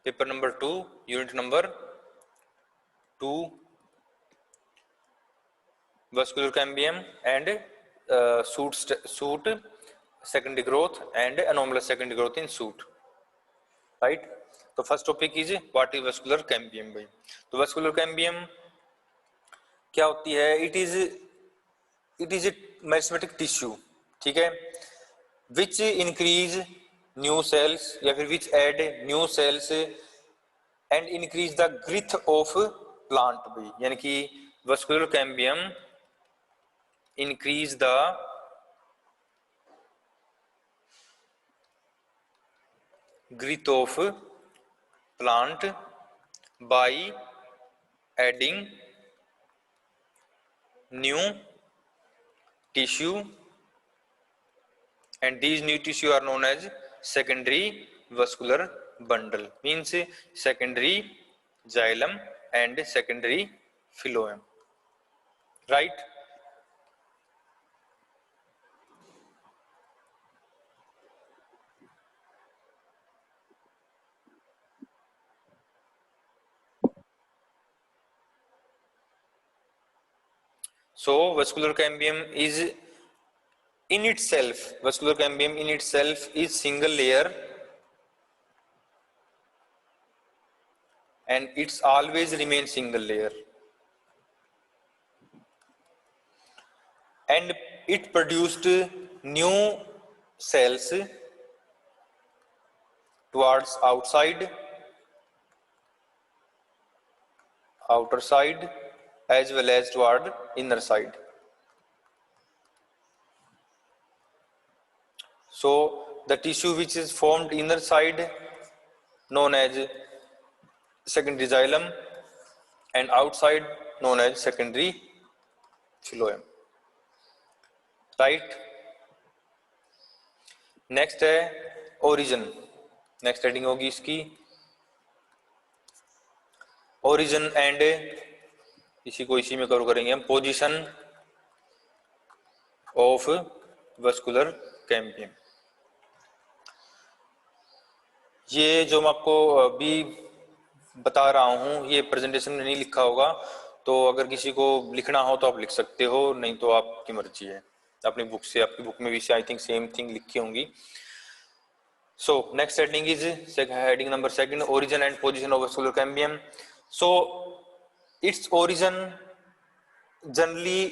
Paper number 2 unit number 2 vascular cambium and shoot secondary growth and anomalous secondary growth in shoot, right? तो first topic is what is vascular cambium भाई। तो vascular cambium क्या होती है? It is a meristematic tissue, ठीक है, which increase new cells या फिर which add new cells and increase the growth of plant भाई, यानी कि vascular cambium increase the growth of plant by adding new tissue, and these new tissue are known as secondary vascular bundle, means secondary xylem and secondary phloem, right? So vascular cambium is in itself, vascular cambium in itself is single layer, and it's always remain single layer, and it produced new cells towards outer side as well as toward inner side. So the tissue which is formed inner side known as secondary xylem and outside known as secondary phloem, right? Next है origin, next heading होगी इसकी origin and, इसी को इसी में cover करेंगे हम, position of vascular cambium. ये जो मैं आपको अभी बता रहा हूँ ये प्रेजेंटेशन में नहीं लिखा होगा, तो अगर किसी को लिखना हो तो आप लिख सकते हो, नहीं तो आपकी मर्जी है, अपनी बुक से, आपकी बुक में भी आई थिंक सेम थिंग लिखी होंगी। So next heading is heading number 2, origin and position of vascular cambium. So its origin generally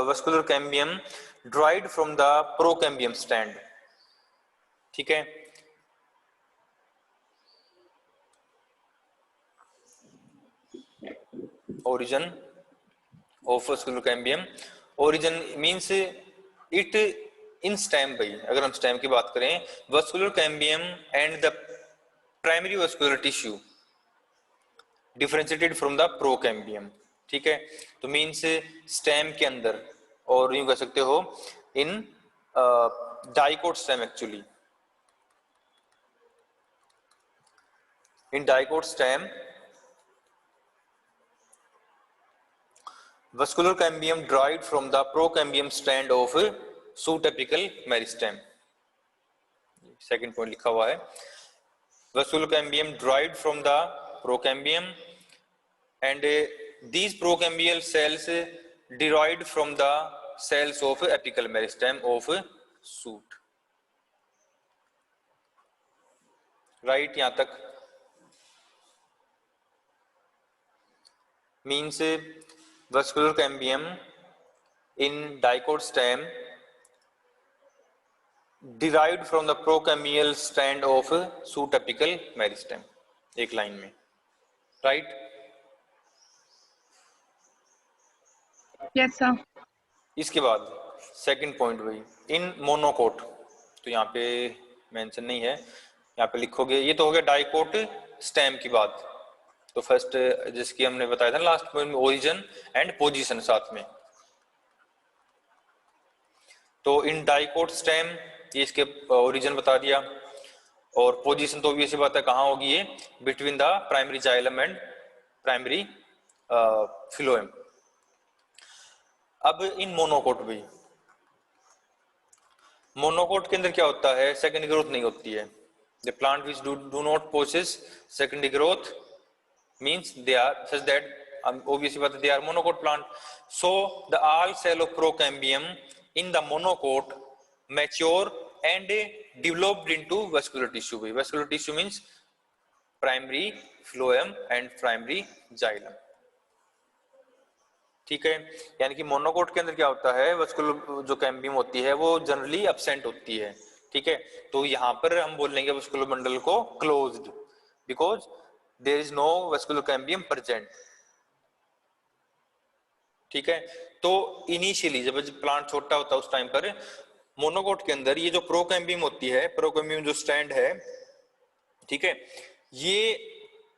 vascular cambium dried from the procambium stand, ठीक है। origin of vascular cambium, origin means it in stem भाई, अगर हम stem की बात करें, vascular cambium and the primary vascular tissue differentiated from the procambium, ठीक है। तो मीन्स स्टेम के अंदर, और यूं कह सकते हो इन dicot stem, actually in dicot stem vascular cambium derived from the procambium strand of shoot apical meristem, second point लिखा हुआ है, vascular cambium derived from the procambium and these procambial cells derived from the cells of apical meristem of shoot, right? यहाँ तक means vascular cambium in dicot stem derived from the procambial strand of shoot apical meristem, एक line में, right? Yes sir. इसके बाद second point वही इन monocot, तो यहाँ पे मेंशन नहीं है, यहाँ पे लिखोगे, ये तो हो गया डाइकोट स्टेम की बात। तो फर्स्ट जिसकी हमने बताया था लास्ट पॉइंट में, ओरिजिन एंड पोजीशन साथ में। तो इन डाइकोट स्टेम ये इसके ओरिजिन बता दिया, और पोजीशन तो भी ऐसी बात है कहाँ होगी, ये between the primary xylem and primary phloem. अब इन मोनोकोट भी, मोनोकोट के अंदर क्या होता है, सेकेंड ग्रोथ नहीं होती है, The plant which do not possess secondary growth means they are such that obviously but they are monocot plant. So the all cell of procambium in the monocot mature and developed into vascular tissue. Vascular tissue means primary phloem and primary xylem. ठीक है, यानी कि monocot के अंदर क्या होता है, vascular जो कैम्बियम होती है वो जनरली एब्सेंट होती है. ठीक है, तो यहां पर हम बोल लेंगे वस्कुलर बंडल को closed because there is no vascular cambium present. ठीक है, तो इनिशियली जब प्लांट छोटा होता है उस टाइम पर मोनोकोट के अंदर ये जो प्रोकैम्बियम होती है, प्रोकैम्बियम जो स्टैंड है, ठीक है, ये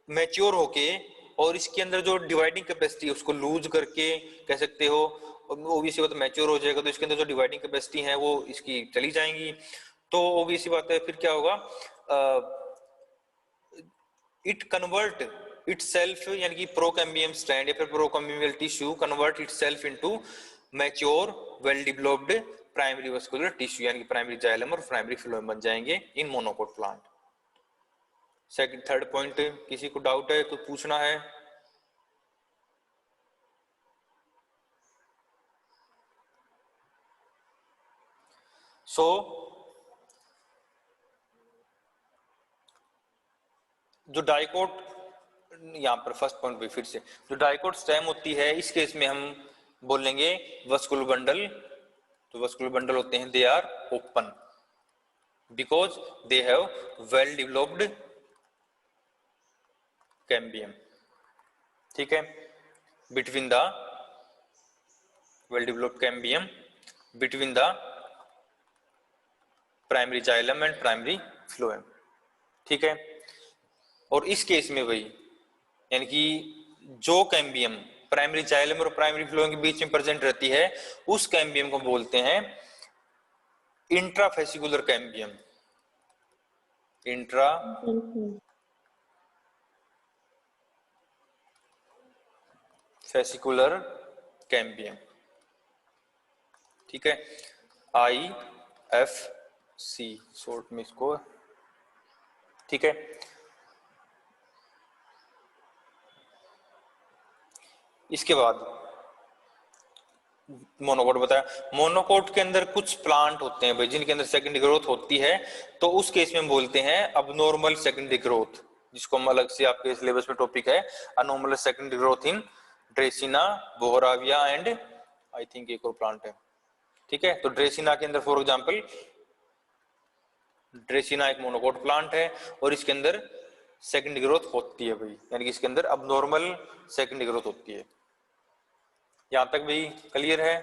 मैच्योर होके और इसके अंदर जो डिवाइडिंग कैपेसिटी है उसको लूज करके कह सकते हो, ओबीसी बात मैच्योर हो जाएगा तो इसके अंदर जो डिवाइडिंग कैपेसिटी है वो इसकी चली जाएंगी. तो ओबीसी बात है, फिर क्या होगा, इट कन्वर्ट इटसेल्फ, यानी कि प्रोकैम्बियम स्ट्रैंड या फिर procambial tissue convert itself into mature well developed primary vascular tissue, यानी कि प्राइमरी जाइलम और प्राइमरी फ्लोएम बन जाएंगे in monocot plant. Second third point किसी को डाउट है, कुछ पूछना है? सो जो डाइकोट, यहाँ पर फर्स्ट पॉइंट भी फिर से, जो डाइकोट स्टेम होती है इस केस में हम बोलेंगे वस्कुलर बंडल. तो वस्कुलर बंडल होते हैं they are open because they have well developed cambium. ठीक है, between the well developed cambium between the primary xylem and primary phloem. ठीक है, और इस केस में वही, यानी कि जो कैम्बियम प्राइमरी जाइलम और प्राइमरी फ्लोएम के बीच में प्रेजेंट रहती है उस कैम्बियम को बोलते हैं intrafascicular cambium. Intra fascicular cambium. ठीक है, IFC शॉर्ट में इसको. ठीक है, इसके बाद मोनोकोट बताया. मोनोकोट के अंदर कुछ प्लांट होते हैं भाई जिनके अंदर सेकेंडरी ग्रोथ होती है, तो उस केस में हम बोलते हैं अबनॉर्मल सेकेंडरी ग्रोथ, जिसको हम अलग से आपके सिलेबस में टॉपिक है abnormal secondary growth in dracaena, boerhaavia and I think एक और प्लांट है. ठीक है, तो ड्रेसिना के अंदर फॉर एग्जांपल ड्रेसिना एक मोनोकोट प्लांट है और इसके अंदर सेकेंडरी ग्रोथ होती है भाई, यानी कि इसके अंदर अबनॉर्मल सेकेंडरी ग्रोथ होती है. यहां तक भी क्लियर है?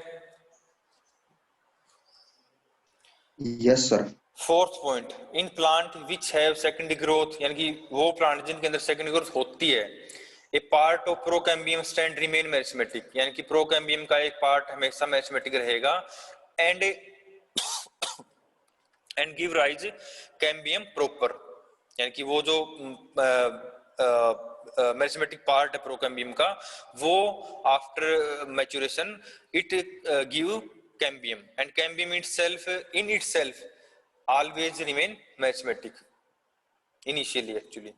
Yes sir. Fourth point, in plant which have secondary growth, यानी कि वो प्लांट जिनके अंदर सेकेंडरी ग्रोथ होती है, A part of procambium strand remain meristematic, यानी कि प्रोकैम्बियम का एक पार्ट हमेशा मेरिस्मेटिक रहेगा and give rise cambium proper, यानी कि वो जो मेरिस्मेटिक पार्ट है प्रोकैम्बियम का वो after maturation it give cambium and cambium itself in itself always remain meristematic initially actually.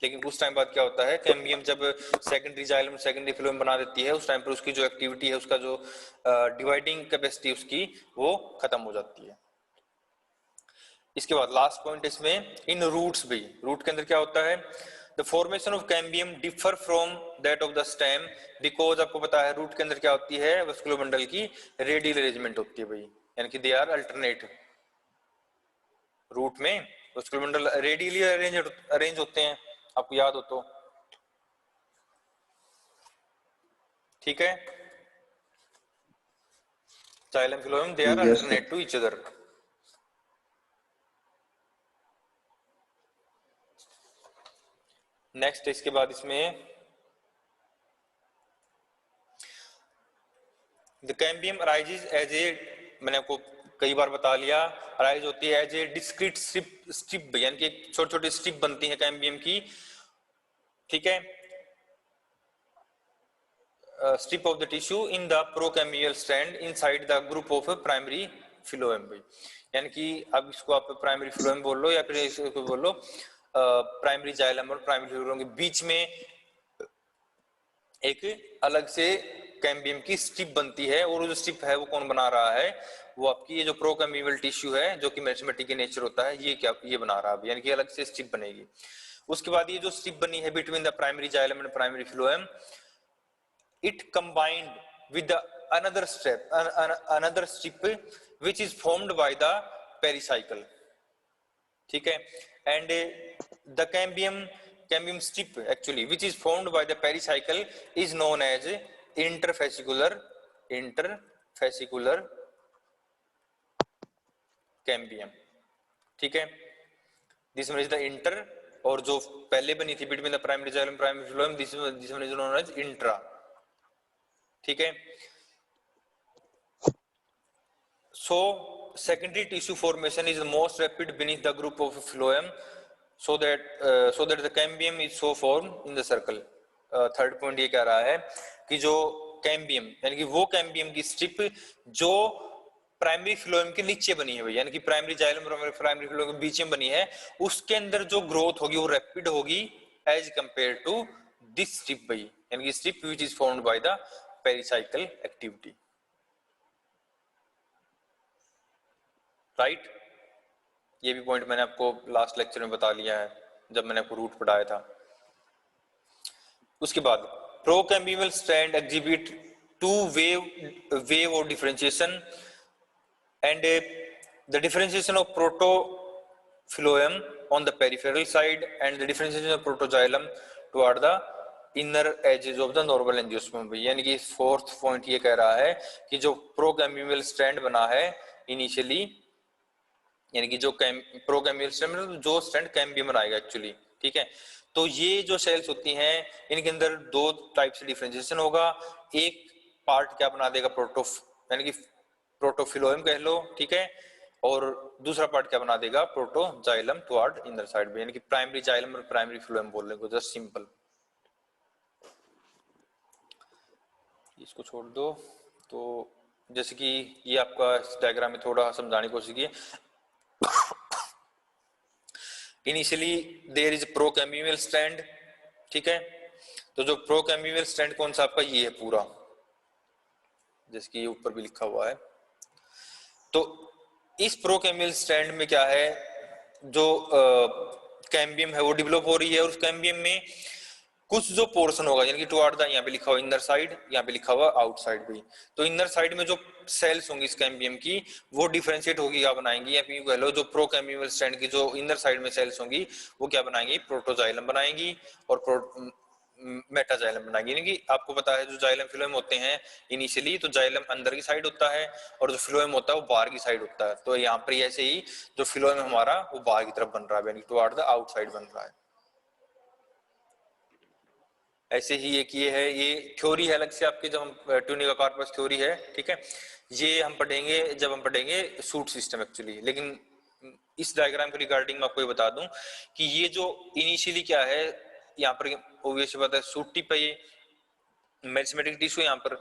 लेकिन उस टाइम बाद क्या होता है, कैम्बियम जब सेकेंडरी जाइलम सेकेंडरी फ्लोएम बना देती है उस टाइम पर उसकी जो एक्टिविटी है, उसका जो डिवाइडिंग कैपेसिटी उसकी वो खत्म हो जाती है. इसके बाद लास्ट पॉइंट इसमें इन रूट्स भी, रूट के अंदर क्या होता है, the formation of cambium differ from that of the stem because आपको पता है रूट के अंदर क्या होती है, वस्कुलर बंडल की रेडियल अरेंजमेंट होती है भाई, यानी कि दे आर अल्टरनेट. रूट में वस्कुलर बंडल रेडियली अरेंज होते हैं, आपको याद हो तो. ठीक है, xylem phloem they are alternate to each other. Next इसके बाद इसमें the cambium arises as a, मैंने आपको कई बार बता लिया, अराइज होती है एज ए डिस्क्रीट स्ट्रिप, यानी कि छोटे छोटे स्ट्रिप बनती है कैम्बियम की. ठीक है, strip of the tissue in the procambial strand inside the group of primary phloem, यानी कि अब इसको आप प्राइमरी फ्लोएम बोल लो या फिर इसको बोल लो प्राइमरी जाइलम और प्राइमरी फ्लोएम के बीच में एक अलग से कैम्बियम की स्ट्रिप बनती है, और जो स्ट्रिप है वो कौन बना रहा है, वो आपकी ये जो प्रोकैम्बियमल टिश्यू है जो कि मेरिस्टेमेटिक के नेचर होता है, ये क्या ये बना रहा है, यानी कि अलग से स्ट्रिप बनेगी। उसके बाद ये जो स्ट्रिप बनी है between the primary xylem and primary phloem, it combined with the another strip which is formed by the pericycle, ठीक है, and the cambium strip actually which is formed by the pericycle is known as interfascicular cambium, ठीक है। This one is the inter, और जो पहले बनी थी between the primary xylem primary phloem, this one is known as intra, ठीक है। So secondary tissue formation is the most rapid beneath the group of phloem, so that the cambium is so formed in the circle. Third point ये कह रहा है कि जो cambium यानी कि वो कैम्बियम की स्ट्रिप जो प्राइमरी फ्लोएम के नीचे बनी है भाई, यानी कि प्राइमरी जाइलम प्राइमरी फ्लोएम के बीच में बनी है, उसके अंदर जो ग्रोथ होगी वो रैपिड होगी as compare to this strip भाई, यानी कि strip which is formed by the pericycle activity, right. ये भी पॉइंट मैंने आपको लास्ट लेक्चर में बता लिया है जब मैंने आपको रूट पढ़ाया था। उसके बाद procambial strand exhibit two wave और differentiation, and the differentiation of protophloem on the peripheral side and the differentiation of protoxylem toward the inner edges of the normal angiosperm. यानी कि फोर्थ पॉइंट ये कह रहा है कि जो प्रोकैम्बियमल स्ट्रैंड बना है इनिशियली, यानी कि जो प्रोकैम्बियमल स्ट्रैंड जो स्ट्रैंड कैम्बियम बनाएगा एक्चुअली, ठीक है। तो ये जो सेल्स होती हैं इनके अंदर दो टाइप से डिफरेंशिएशन होगा, एक पार्ट क्या बना देगा यानी कि प्रोटोफ्लोएम कह लो, ठीक है, और दूसरा पार्ट क्या बना देगा प्रोटोजाइलम टुवर्ड इनर साइड में, यानी कि प्राइमरी जाइलम और प्राइमरी फ्लोएम बोल रहे हैं, जस्ट सिंपल। इसको छोड़ दो। तो जैसे कि ये आपका इस डायग्राम में थोड़ा समझाने की कोशिश की, इनिशियली देयर इज प्रोकैम्बियमल स्ट्रैंड, ठीक है। तो जो प्रोकैम्बियमल स्ट्रैंड कौन सा आपका ये है पूरा, जैसे कि ये ऊपर भी लिखा हुआ है। तो इस प्रोकैम्बियमल स्ट्रैंड में क्या है, जो कैम्बियम है वो डेवलप हो रही है, और उस कैम्बियम में कुछ जो पोर्शन होगा, यानी कि टुवर्ड द, यहाँ पे लिखा हुआ इनर साइड, यहाँ पे लिखा हुआ आउटसाइड भी, तो इनर साइड में जो सेल्स होंगी इस कैम्बियम की वो डिफरेंशिएट होगी, क्या बनाएंगी, या फिर कह लो जो प्रोकैम्बियमल स्ट्रैंड की जो इनर साइड में सेल्स होंगी वो क्या बनाएंगी, प्रोटोजाइलम बनाएंगी और मेटाजाइलम बनाएंगी। यानी कि आपको पता है जो जाइलम फ्लोएम होते हैं इनिशियली, तो जाइलम अंदर की साइड होता है और जो फ्लोएम होता है वो बाहर की साइड होता है। तो यहाँ पर ऐसे ही जो फ्लोएम हमारा वो बाहर की तरफ बन रहा है, यानी टुवर्ड द आउटसाइड बन रहा है। ऐसे ही एक ये है, ये थ्योरी है अलग से आपके, जब हम ट्यूनिका कार्पस थ्योरी है, ठीक है, ये हम पढ़ेंगे जब हम पढ़ेंगे सूट सिस्टम एक्चुअली। लेकिन इस डायग्राम के रिगार्डिंग मैं आपको ये बता दूं कि ये जो इनिशियली क्या है, यहाँ पर ऑब्वियसली बात है सूट टिप है, ये मेरिस्टेमेटिक टिश्यू, यहाँ पर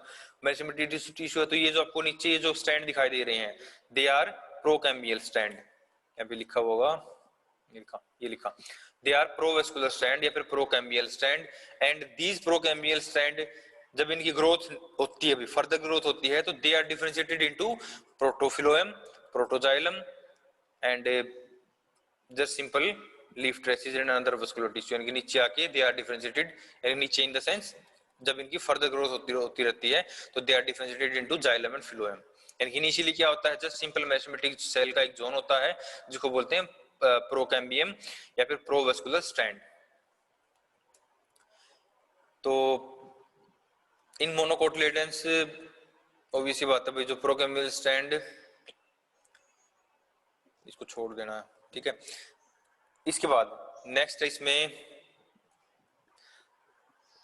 मेरिस्टेमेटिक टिश्यू है, तो ये जो आपको नीचे ये जो स्टैंड दिखाई दे रहे हैं दे आर प्रोकैम्बियल स्टैंड, यहाँ पे लिखा होगा, ये लिखा दे आर प्रोवेस्कुलर स्टैंड या फिर प्रोकैम्बियल स्टैंड, एंड दीज प्रोकैम्बियल स्टैंड जब इनकी ग्रोथ होती है, फर्दर ग्रोथ होती है, तो they are differentiated into protophloem, protoxylem and just simple leaf traces and another vascular tissue, यानी कि नीचे आके दे आर डिफरेंशिएटेड, यानी नीचे इन द सेंस जब इनकी फर्दर ग्रोथ होती रहती है तो they are differentiated into xylem and phloem. यानी कि इनिशियली क्या होता है, जस्ट सिंपल मेरिस्टेमेटिक सेल का एक जोन होता है जिसको बोलते हैं प्रोकैम्बियम या फिर प्रोवेस्कुलर स्टैंड। तो इन मोनोकोटिलेडन्स ऑब्वियसली बात है भाई, जो प्रोकैम्बियल स्टैंड, इसको छोड़ देना है, ठीक है। इसके बाद नेक्स्ट है इसमें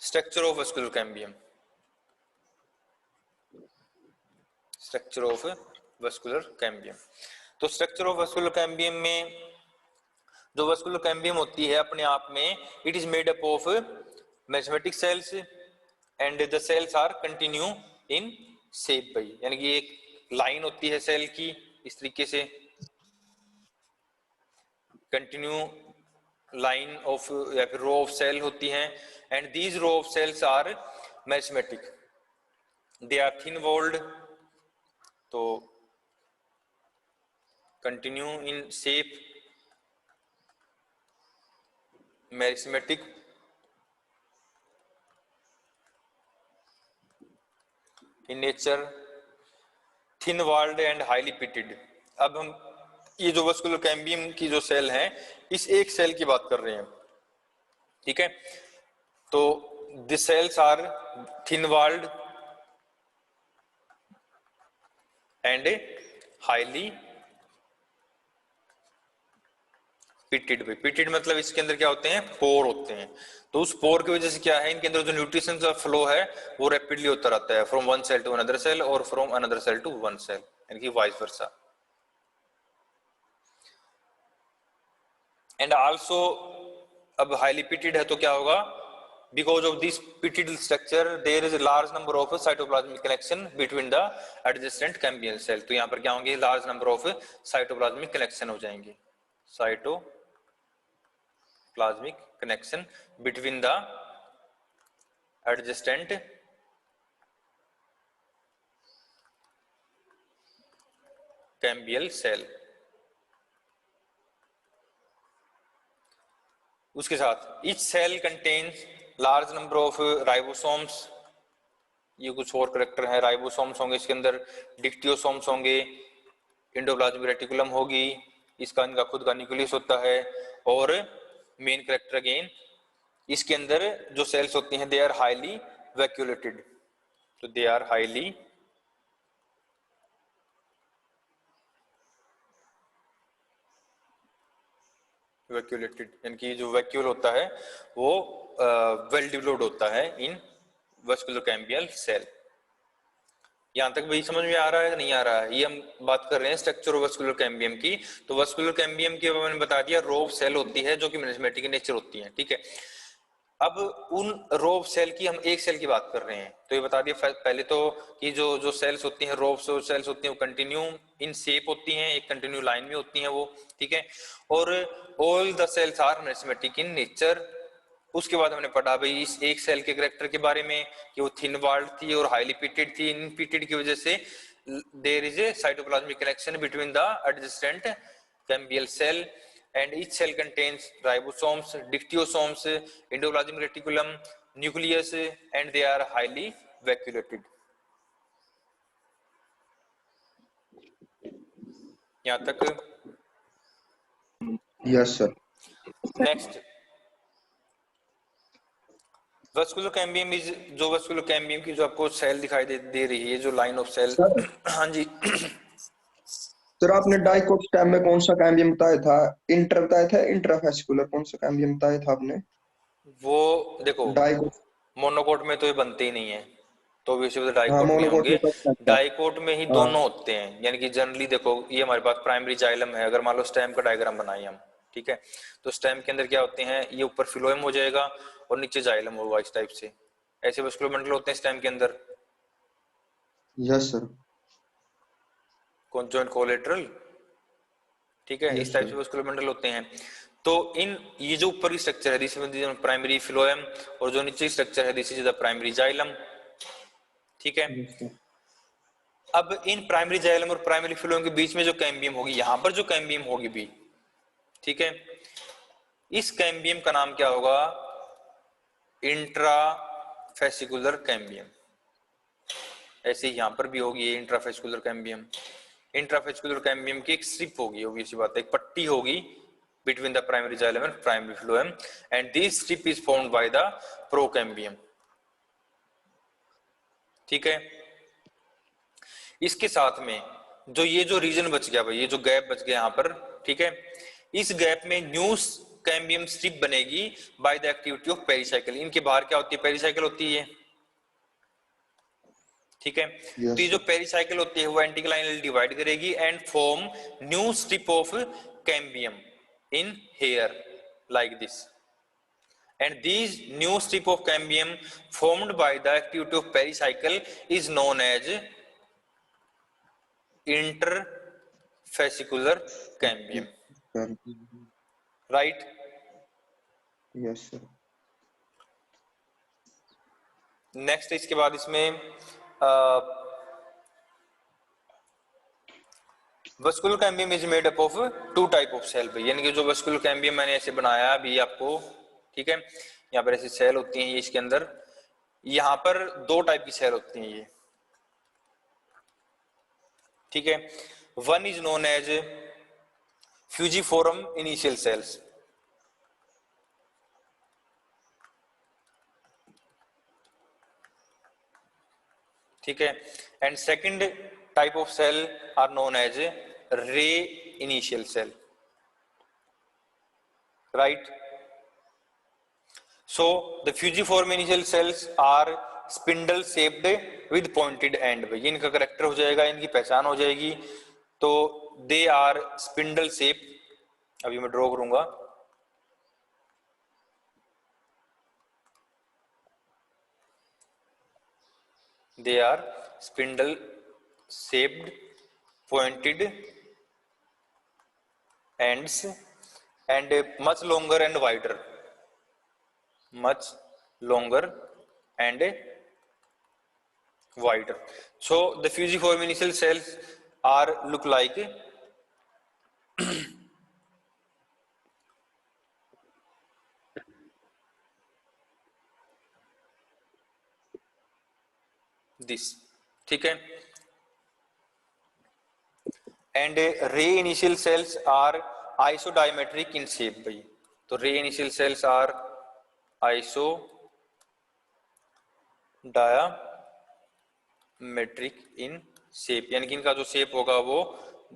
structure of vascular cambium, structure of vascular cambium. तो स्ट्रक्चर ऑफ वस्कुलर कैम्बियम में जो वस्कुलर कैम्बियम होती है अपने आप में, it is made up of meristematic cells and the cells are continue in shape भाई, यानी कि एक लाइन होती है सेल की इस तरीके से, कंटिन्यू लाइन ऑफ या फिर रो ऑफ सेल होती हैं, and these row of cells are meristematic, they are thin walled, तो continue in shape, meristematic, in nature, thin walled and highly pitted. अब हम ये जो वस्कुलर कैम्बियम की जो सेल हैं, इस एक सेल की बात कर रहे हैं, ठीक है। तो this cells are thin walled and highly pitted. भी पिटेड मतलब इसके अंदर क्या होते हैं, पोर होते हैं। तो उस पोर की वजह से क्या है, इनके अंदर जो न्यूट्रिशन का फ्लो है वो रैपिडली होता रहता है, from one cell to another cell और from another cell to one cell, यानी कि वाइस वर्सा। एंड आल्सो अब हाईली पिटेड है तो क्या होगा, because of this pitted structure there is a large number of cytoplasmic connection between the adjacent cambial cell। तो यहाँ पर क्या होंगे, large number of cytoplasmic connection हो जाएंगे, cytoplasmic connection between the adjacent cambial cell। उसके साथ each cell contains large number of ribosomes, ये कुछ और करेक्टर है, राइबोसोम्स होंगे इसके अंदर, डिक्टियोसोम्स होंगे, एंडोप्लाज्मिक रेटिकुलम होगी, इसका इनका खुद का न्यूक्लियस होता है, और मेन करेक्टर अगेन इसके अंदर जो सेल्स होती हैं दे आर हाईली वैक्यूलेटेड। तो दे आर हाईली वैक्यूलेटेड, यानी कि जो वैक्यूल होता है वो वेल डेवलप्ड होता है इन वस्कुलर कैम्बियल सेल। यहां तक भाई समझ में आ रहा है कि नहीं आ रहा है? ये हम बात कर रहे हैं स्ट्रक्चर ऑफ वस्कुलर कैम्बियम की। तो वस्कुलर कैम्बियम की मैंने बता दिया रो ऑफ सेल होती है जो कि मेरिस्मेटिक इन नेचर होती है, ठीक है। अब उन रो ऑफ सेल की हम एक सेल की बात कर रहे हैं, तो ये बता दिया पहले तो कि जो जो सेल्स होती हैं, रो ऑफ सेल्स होती हैं, वो कंटिन्यू इन शेप होती हैं, एक कंटिन्यू लाइन में होती हैं वो, ठीक है। और all the cells are meristematic in nature. उसके बाद हमने पढ़ा भाई इस एक सेल के करेक्टर के बारे में कि वो थिन वॉल्ड थी और हाईली पिटेड थी। इन पिटेड की वजह से there is a cytoplasmic connection between the adjacent cambial cell, and each cell contains ribosomes, dictyosomes, endoplasmic reticulum, nucleus, and they are highly vacuolated। यहाँ तक? Yes, sir. Next, vascular cambium is, जो vascular cambium की जो आपको cell दिखाई दे रही है, जो लाइन ऑफ सेल। सर हाँ जी। सर आपने डाइकोट स्टेम में कौन सा कैम्बियम बताया था? इंटर बताया था, इंट्रावेस्कुलर कौन सा कैम्बियम बताया था आपने? वो देखो डाइकोट। मोनोकोट में तो ये बनते ही नहीं है, तो ऑब्वियसली हाँ, डाइकोट में मोनोकोट होंगे। में तो अच्छा। डाइकोट में ही हाँ। दोनों होते हैं, यानी कि जनरली देखो ये हमारे पास प्राइमरी जाइलम है, अगर मान लो स्टेम का डायग्राम बनाए हम, ठीक है। तो स्टेम के अंदर क्या होते हैं, ये ऊपर फिलोएम हो जाएगा और नीचे जाइलम होगा, इस टाइप से ऐसे वस्कुलर बंडल होते हैं स्टेम के अंदर। Yes sir. कॉन्जॉइंट कोलेटरल, ठीक है, इस यस टाइप से सर। वस्कुलर बंडल होते हैं। तो इन ये जो ऊपर की स्ट्रक्चर है दिस इज प्राइमरी फिलोएम, और जो नीचे स्ट्रक्चर है this is the primary xylem, ठीक है। Yes sir. अब इन प्राइमरी जाइलम और प्राइमरी फिलोएम के बीच में जो कैम्बियम होगी, यहां पर जो कैम्बियम होगी भी, ठीक है, इस कैम्बियम का नाम क्या होगा, इंट्राफेसिकुलर कैम्बियम। ऐसे ही यहां पर भी होगी ये इंट्राफेसिकुलर कैम्बियम। इंट्राफेसिकुलर कैम्बियम की एक स्ट्रिप होगी, ऑब्वियस बात है, एक पट्टी होगी between the primary xylem and primary phloem, and this strip is formed by the procambium, ठीक है। इसके साथ में जो ये जो रीजन बच गया भाई, ये जो गैप बच गया यहाँ पर, ठीक है, इस गैप में न्यू कैम्बियम स्ट्रिप बनेगी by the activity of pericycle. इनके बाहर क्या होती है, पेरिसाइकिल होती है, ठीक है। तो ये यस जो सर। पेरिसाइकिल होती है वो एंटीक्लाइनल डिवाइड करेगी and form new strip of cambium in here like this, and these new strip of cambium formed by the activity of pericycle is known as interfascicular cambium। Sir right. Yes sir. Next इसके बाद इसमें vascular cambium is made up of two type of cell भाई, यानी कि जो vascular cambium मैंने ऐसे बनाया अभी आपको, ठीक है, यहाँ पर ऐसी सेल होती हैं ये इसके अंदर, यहाँ पर दो टाइप की सेल होती हैं ये, ठीक है। One is known as fusiform initial cells, ठीक है, and second type of cell are known as ray initial cell, right. So the fusiform initial cells are spindle shaped with pointed end, भाई इनका character हो जाएगा, इनकी पहचान हो जाएगी, तो दे आर स्पिंडल शेप, अभी मैं ड्रॉ करूंगा, they are spindle shaped pointed ends and much longer and wider, much longer and wider. So the fusiform initial cells are look like this, ठीक है, and ray initial cells are isodiametric in shape भाई, तो ray initial cells are isodiametric in shape, यानी कि इनका जो shape होगा वो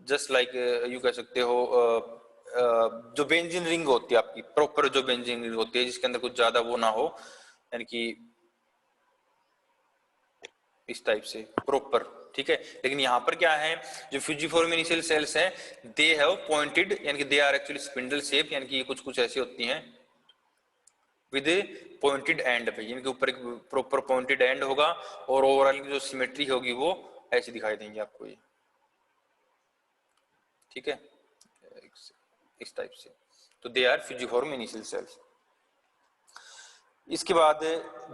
जस्ट लाइक यू कह सकते हो जो बेंजीन रिंग होती है आपकी, प्रॉपर जो बेंजीन रिंग होती है जिसके अंदर कुछ ज्यादा वो ना हो, यानी कि इस टाइप से प्रॉपर, ठीक है। लेकिन यहाँ पर क्या है, जो फ्यूजिफोरम इनिशियल सेल्स हैं दे हैव पॉइंटेड, यानी कि they are actually spindle shape, यानी कि ये कुछ कुछ ऐसी होती हैं विद पॉइंटेड एंड पे, इनके ऊपर एक प्रॉपर पॉइंटेड एंड होगा और ओवरऑल की जो सिमेट्री होगी वो ऐसी दिखाई देंगी आपको ये, ठीक है, इस टाइप से, तो they are fusiform initial cells. इसके बाद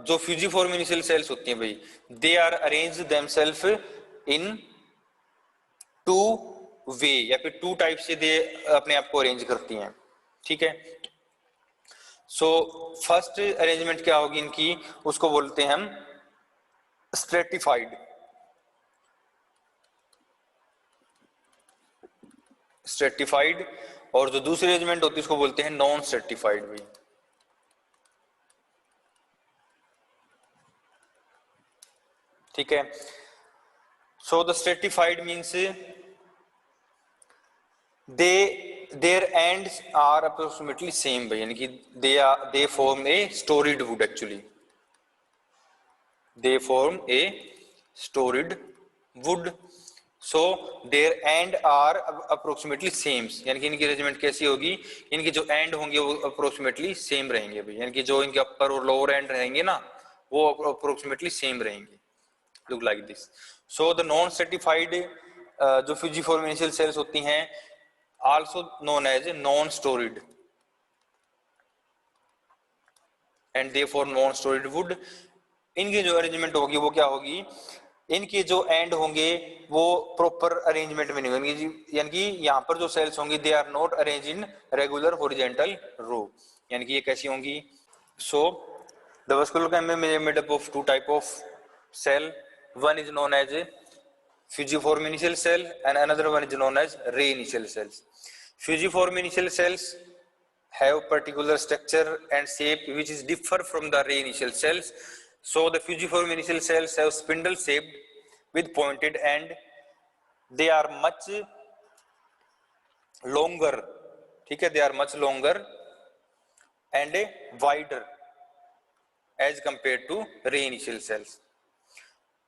जो फ्यूजिफोरम इनिशियल सेल्स होती हैं भाई, they are arrange themselves in two way, या फिर टू टाइप से दे अपने आप को अरेंज करती हैं, ठीक है। सो फर्स्ट अरेंजमेंट क्या होगी इनकी, उसको बोलते हैं हम स्ट्रेटिफाइड, स्ट्रेटिफाइड, और जो दूसरी अरेंजमेंट होती है उसको बोलते हैं नॉन स्ट्रेटिफाइड भाई, ठीक है। So the stratified means their ends are approximately same भाई, यानी कि they form a storied wood, actually they form a storied wood, so their and are approximately same, यानी कि इनकी अरेंजमेंट कैसी होगी, इनके जो एंड होंगे वो अप्रोक्सीमेटली सेम रहेंगे भाई, यानी कि जो इनके अपर और लोअर एंड रहेंगे ना वो अप्रोक्सीमेटली सेम रहेंगे, look like this. So the non-stratified जो फ्यूजिफोरम इनिशियल सेल्स होती हैं also known as non-storied and therefore non-storied wood, इनकी जो अरेंजमेंट होगी वो क्या होगी, इनके जो एंड होंगे वो प्रॉपर अरेंजमेंट में नहीं होंगे, यानी कि यहाँ पर जो सेल्स होंगी they are not arrange in regular horizontal row, यानी कि ये कैसी होंगी। So the vascular cambium is made up of two type of cell, one is known as fusiform initial cell and another one is known as ray initial cells. Fusiform initial cells have particular structure and shape which is differ from the ray initial cells. So the fusiform initial cells have spindle shaped with pointed end, they are much longer, ठीक है, they are much longer and wider as compared to ray initial cells.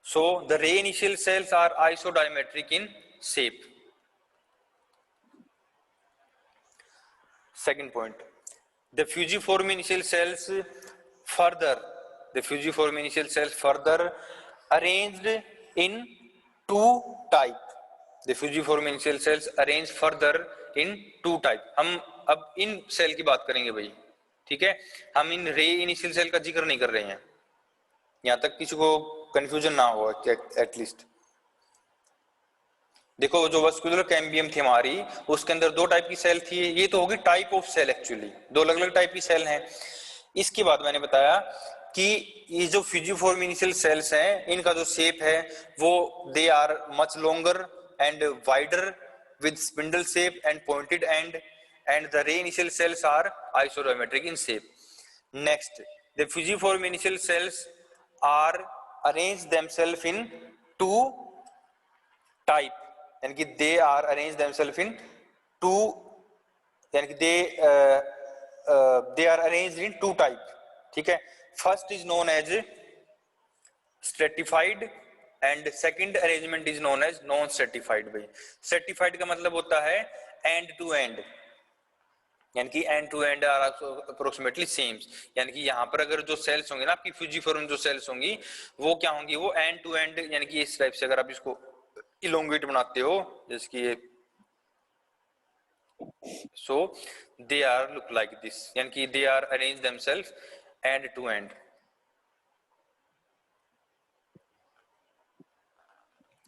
So the ray initial cells are isodiametric in shape. Second point, the fusiform initial cells further arranged in two type. The fusiform initial cells arranged further in two type. हम अब इन cell की बात करेंगे भाई, ठीक है, हम इन रे इनिशियल सेल का जिक्र नहीं कर रहे हैं, यहां तक किसी को कंफ्यूजन ना हो एटलीस्ट। देखो जो वस्कुलर कैम्बियम थी हमारी, उसके अंदर दो टाइप की सेल थी, ये तो होगी टाइप ऑफ सेल, एक्चुअली दो अलग अलग टाइप की सेल हैं। इसके बाद मैंने बताया कि ये जो फ्यूजिफॉर्म इनिशियल सेल्स हैं, इनका जो शेप है वो they are much longer and wider with spindle shape and pointed and the ray initial cells are isometric in shape. Next, the fusiform initial cells are arrange themselves in two type, यानी कि they are arrange themselves in two, यानी कि they are arranged in two type, ठीक है। First is known as stratified and second arrangement is known as non stratified. भाई stratified का मतलब होता है एंड टू एंड, यानी कि end to end are approximately same, यानी कि यहाँ पर अगर जो सेल्स होंगे ना आपकी फ्यूजिफॉर्म जो सेल्स होंगी वो क्या होंगी, वो एंड टू एंड, यानी कि इस टाइप से अगर आप इसको इलोंगेट बनाते हो जैसे कि ये, so they are look like this, यानी कि they are arrange themselves end to end,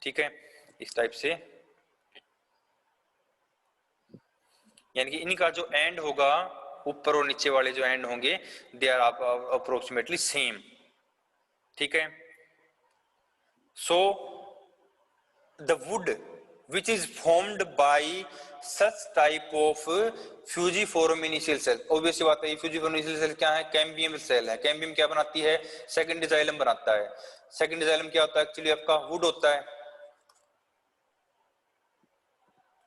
ठीक है, इस टाइप से, यानी कि इनका जो एंड होगा, ऊपर और नीचे वाले जो एंड होंगे दे आर अप्रोक्सीमेटली सेम, ठीक है। So the wood which is formed by such type of fusiform initial cell, obvious बात है ये fusiform initial cell क्या है, कैम्बियम सेल है। कैम्बियम क्या बनाती है, सेकंड जाइलम बनाता है। सेकंड जाइलम क्या होता है, एक्चुअली आपका वुड होता है।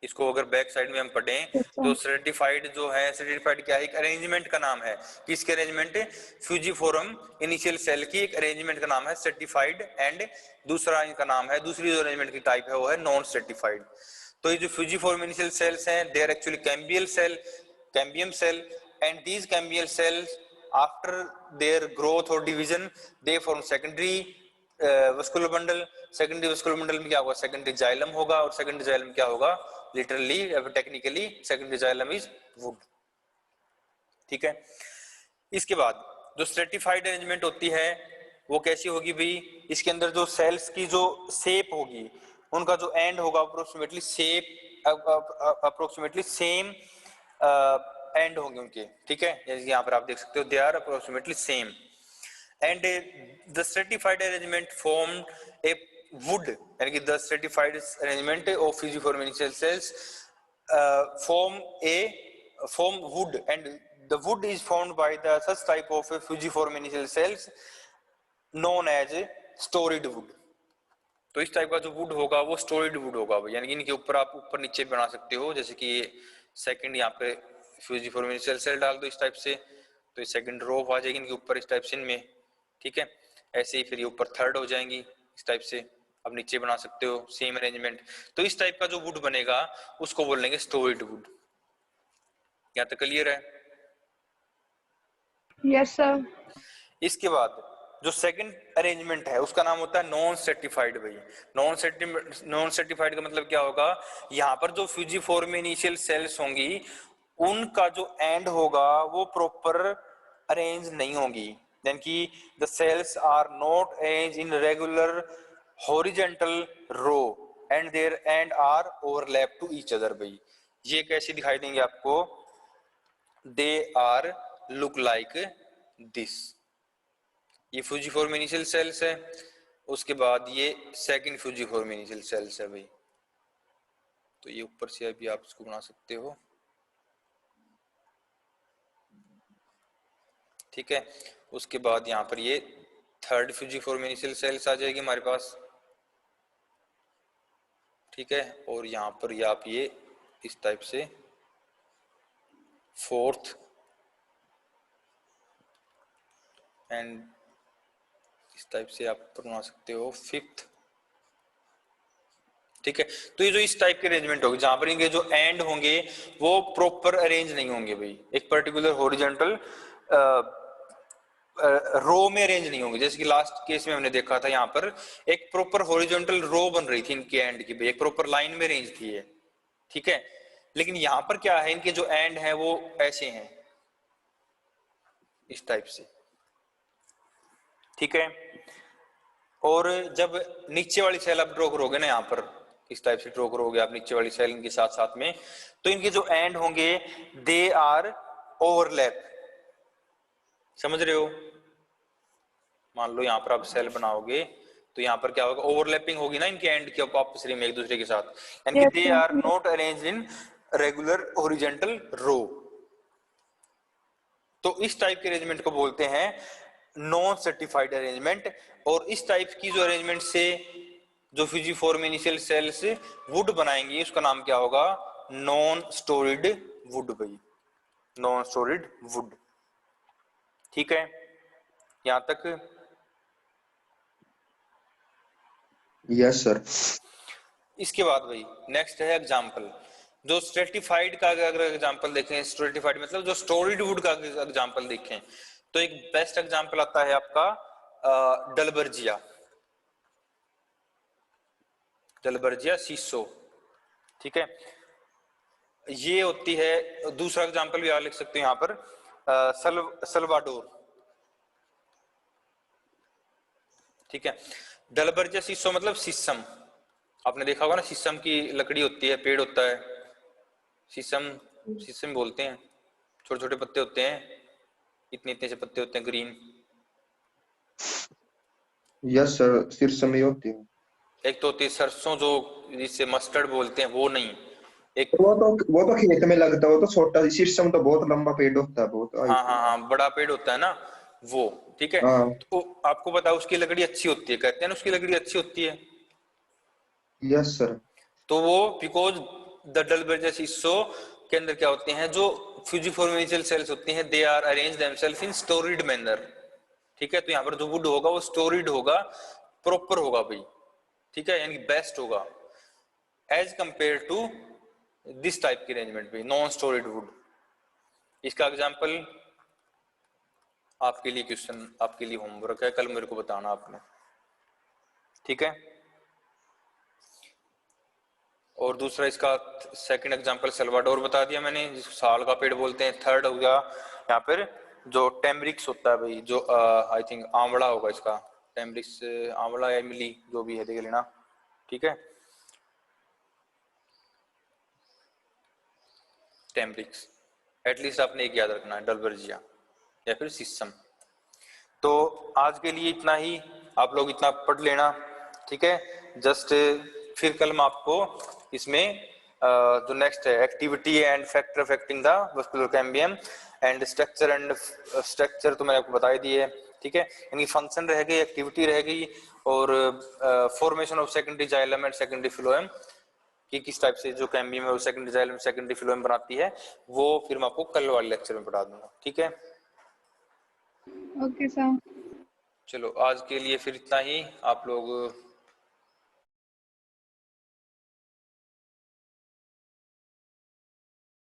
इसको अगर बैक साइड में हम पढ़ें तो सर्टिफाइड जो है, सर्टिफाइड क्या है, एक अरेंजमेंट का नाम है। किसके अरेंजमेंट, फ्यूजिफॉर्म इनिशियल सेल की एक अरेंजमेंट का नाम है सर्टिफाइड, एंड दूसरा इनका नाम है, दूसरी जो अरेंजमेंट की टाइप है वो है नॉन सर्टिफाइड। तो ये जो फ्यूजिफॉर्म इनिशियल सेल्स हैं they are actually cambial cell, cambium cell, and these cambial cells after their growth और division they form secondary vascular bundle. Secondary vascular bundle में क्या होगा, सेकेंडरी जाइलम होगा, और सेकेंडरी जाइलम क्या होगा, literally technically secondary xylem is would, ठीक है। इसके बाद जो स्ट्रेटिफाइड अरेंजमेंट होती है वो कैसी होगी भाई, इसके अंदर जो सेल्स की जो शेप होगी, उनका जो एंड होगा अप्रोक्सीमेटली सेम एंड होंगे उनके, ठीक है। जैसे यहाँ पर आप देख सकते हो they are approximately same, and the stratified arrangement formed a wood, यानी कि the stratified arrangement of fusiform initial cells form wood, and the wood is formed by the such type of fusiform initial cells known as storied wood। तो इस type का जो would होगा वो स्टोरिड would होगा, यानी कि इनके ऊपर आप ऊपर नीचे बना सकते हो, जैसे कि ये सेकंड यहाँ पे फ्यूजिफॉर्म इनिशियल सेल डाल दो इस टाइप से, तो ये सेकंड रो आ जाएगी इनके ऊपर इस टाइप से इनमें, ठीक है। ऐसे ही फिर ये ऊपर थर्ड हो जाएंगी इस टाइप से, अब नीचे बना सकते हो सेम अरेंजमेंट। तो इस टाइप का जो वुड बनेगा उसको बोलेंगे स्टोरिड वुड। यहाँ तक क्लियर है? Yes sir. इसके बाद जो सेकंड अरेंजमेंट है उसका नाम होता है नॉन सर्टिफाइड। भाई नॉन सर्टिफाइड का मतलब क्या होगा, यहाँ पर जो फ्यूजिफॉर्म इनिशियल सेल्स होंगी उनका जो एंड होगा वो प्रॉपर अरेंज नहीं होंगी, यानी कि the cells are not arrange in regular horizontal row and there and are overlap to each other. भाई ये कैसे दिखाई देंगे आपको, they are look like this, ये फ्यूजिफॉर्म इनिशियल सेल्स है, उसके बाद ये सेकंड फ्यूजिफॉर्म इनिशियल सेल्स है। भाई तो ये ऊपर से अभी आप इसको बना सकते हो, ठीक है। उसके बाद यहाँ पर ये थर्ड फ्यूजिफॉर्म इनिशियल सेल्स आ जाएगी हमारे पास, ठीक है। और यहाँ पर ये आप ये इस टाइप से फोर्थ एंड इस टाइप से आप बना सकते हो फिफ्थ, ठीक है। तो ये जो इस टाइप के अरेंजमेंट होगी जहां पर इनके जो एंड होंगे वो प्रॉपर अरेंज नहीं होंगे, भाई एक पर्टिकुलर हॉरिजॉन्टल रो में अरेंज नहीं होंगे। जैसे कि लास्ट केस में हमने देखा था यहाँ पर एक प्रॉपर हॉरिजॉन्टल रो बन रही थी इनके एंड की, भाई एक प्रॉपर लाइन में अरेंज थी ये, ठीक है। लेकिन यहाँ पर क्या है, इनके जो एंड है वो ऐसे हैं, इस टाइप से, ठीक है। और जब नीचे वाली सेल आप ड्रॉ करोगे ना, यहाँ पर इस टाइप से ड्रॉ करोगे आप नीचे वाली सेल इनके साथ साथ में, तो इनके जो एंड होंगे दे आर ओवरलैप, समझ रहे हो। मान लो यहाँ पर आप सेल बनाओगे तो यहाँ पर क्या होगा, ओवरलैपिंग होगी ना इनके एंड के आपस में एक दूसरे के साथ, यानी कि Yes, they sir. Are not arranged in regular horizontal row. तो इस टाइप के अरेंजमेंट को बोलते हैं नॉन सर्टिफाइड अरेंजमेंट। और इस टाइप की जो अरेंजमेंट से जो फ्यूजिफॉर्म इनिशियल सेल्स वुड बनाएंगी उसका नाम क्या होगा, नॉन स्टोरिड वुड भाई, नॉन स्टोरिड वुड, ठीक है। यहां तक यस सर। इसके बाद भाई नेक्स्ट है एग्जाम्पल। जो स्ट्रेटिफाइड का अगर एग्जाम्पल देखें, स्ट्रेटिफाइड मतलब जो स्टोरिड वुड का एग्जाम्पल देखें, तो एक बेस्ट एग्जाम्पल आता है आपका डलबर्जिया, डलबर्जिया सीसो, ठीक है। ये होती है, दूसरा एग्जाम्पल भी आप लिख सकते हैं यहाँ पर सल्वाडोर, ठीक है। डलबर्जिया सीसो मतलब शीशम, आपने देखा होगा ना, शीशम की लकड़ी होती है, पेड़ होता है, शीशम, शीशम बोलते हैं, छोटे छोटे पत्ते होते हैं, इतने इतने से पत्ते होते हैं ग्रीन। यस सर, शीर्षम ही होती है। एक तो होती है सरसों जो जिसे मस्टर्ड बोलते हैं, वो नहीं, एक वो तो खेत में लगता है, वो तो छोटा, शीर्षम तो बहुत लंबा पेड़ होता है, बहुत हाँ हाँ हाँ बड़ा पेड़ होता है ना वो, ठीक है। हाँ। तो आपको पता है उसकी लकड़ी अच्छी होती है, कहते हैं ना उसकी लकड़ी अच्छी होती है, यस सर। तो वो बिकॉज द डलबर्जिया सीसो के अंदर क्या होते हैं, जो फ्यूजिफॉर्म इनिशियल सेल्स होती हैं, they are arrange themselves in storied manner, ठीक है। तो यहाँ पर जो वुड होगा वो स्टोरिड होगा, प्रॉपर होगा भाई, ठीक है, यानी बेस्ट होगा as compare to this type की अरेंजमेंट भी, नॉन स्टोरिड वुड। इसका एग्जांपल आपके लिए क्वेश्चन, आपके लिए होमवर्क है, कल मेरे को बताना आपने, ठीक है। और दूसरा इसका सेकंड एग्जांपल सल्वाडोर बता दिया मैंने, जिसको साल का पेड़ बोलते हैं। थर्ड हो गया यहाँ पर जो टेम्ब्रिक्स होता है भाई, जो आई थिंक आंवला होगा इसका, टेम्ब्रिक्स आंवला या इमली जो भी है देख लेना, ठीक है। टेम्ब्रिक्स एटलीस्ट आपने एक याद रखना है, डलबर्जिया या फिर शीशम। तो आज के लिए इतना ही, आप लोग इतना पढ़ लेना, ठीक है। जस्ट फिर कल मैं आपको इसमें जो नेक्स्ट है activity and factor affecting the vascular cambium and structure तो मैंने आपको बता ही दिए, ठीक है। यानी फंक्शन रह गई, एक्टिविटी रह गई, और formation of secondary xylem and secondary phloem कि किस टाइप से जो कैम्बियम है वो सेकेंडरी जाइलम सेकेंडरी फ्लोएम बनाती है, वो फिर मैं आपको कल वाले लेक्चर में पढ़ा दूंगा, ठीक है। Okay, sir. चलो आज के लिए फिर इतना ही, आप लोग